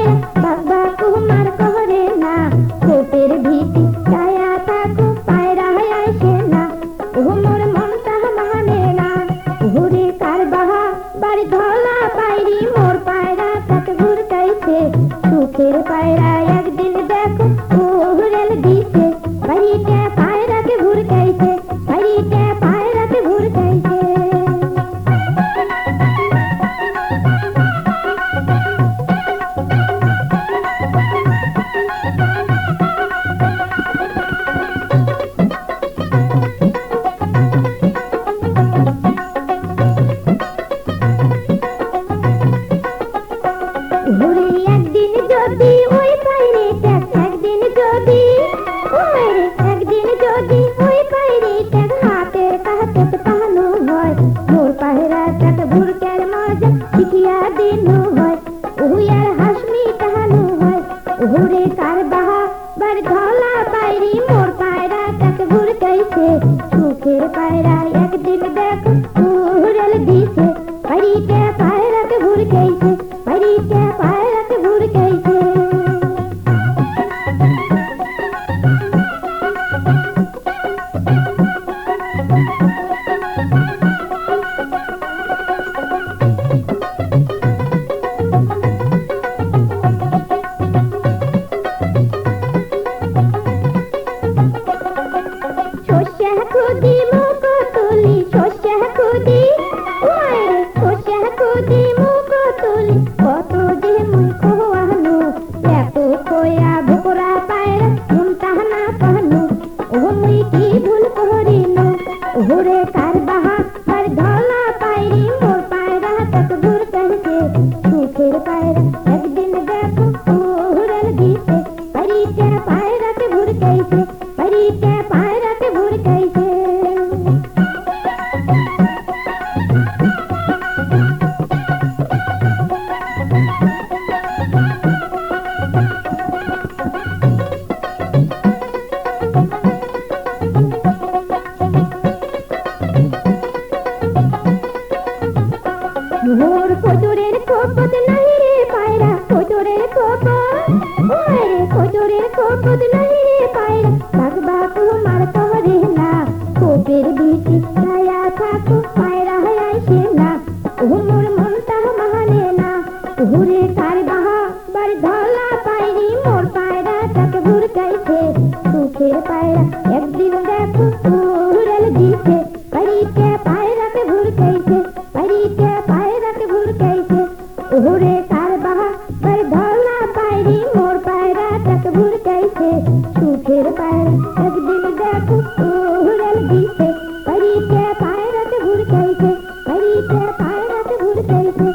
পায়রা বাবা কুমার করে না কোপের ভিটি ছায়া থাকো পায়রা আসে না ও মোর মনটা মানে না ঘুরে কার বাহা বাড়ি ধলা পাইরি মোর পায়রা তাকে ঘুরকাইছে সুখের পায়রা একদিন দেখো উড়েল দিছে বাড়িতে পায়রাকে ঘুরকাইছে বাড়িতে পায়রাকে ঘুরকাইছে ঘুরে একদিন যদি ওই পায়রেটা একদিন যদি একদিন যদি ওই পায়রেটা হাতের কাছে পাহানো হয় মোর পায়রাটাকে ভুরকের মজা শিখিয়া দিনু হয় উয়ার হাসমি টাহানো হয় ঘুরে কার বাহা বার ধলা পায়রি মোর পায়রাটাকে ভুরকাইছে সুখের পায়রা একদিন দেখো উড়েল দিছে বাড়িতে পায়রাকে ভুরকাইছে বাড়িতে পায়রাকে ভুরকাইছে শস্য খুদি মুখ তুলি শস্য খুদি শস্য খুদি মুখ তুলি কত যে মুই খোয়ানো এত খোয়া ভোকরা পায়রা মনটা না পাহানো ও মুই কি ভুল করিনো ঘুরে কার বাহা আর ধলা পাইরি মোর পায়রা তত দূর কাছে সুখের পায়রা একদিন দেখো উড়েল দিছে বাড়িতে পায়রাকে ঘুরকাইছে বাড়িতে পায়রাকে ঘুরকাইছে মোর কচুরের খোপত নাহি রে পায়রা কচুরের খোপত ওরে কচুরের খোপত নাহি রে পায়রা বাগবা কুমার করে না কোপের বিটি ছায়া থাকো পায়রা আসে না ও মোর মনটা মানে না ঘুরে কার বাহা বার ধলা পাইরি মোর পায়রা তাকে ঘুরকাইছে সুখের পায়রা একদিন দেখো উড়েল দিছে বাড়িতে পায়রাকে ঘুরকাইছে বাড়িতে পায়রাকে ঘুরকাইছে ঘুরে কার বাহা বার ধলা পাইরি মোর পায়রা তাকে ঘুরকাইছে সুখের পায়রা একদিন দেখো উড়েল দিছে বাড়িতে পায়রাকে ঘুরকাইছে বাড়িতে পায়রাকে ঘুরকাইছে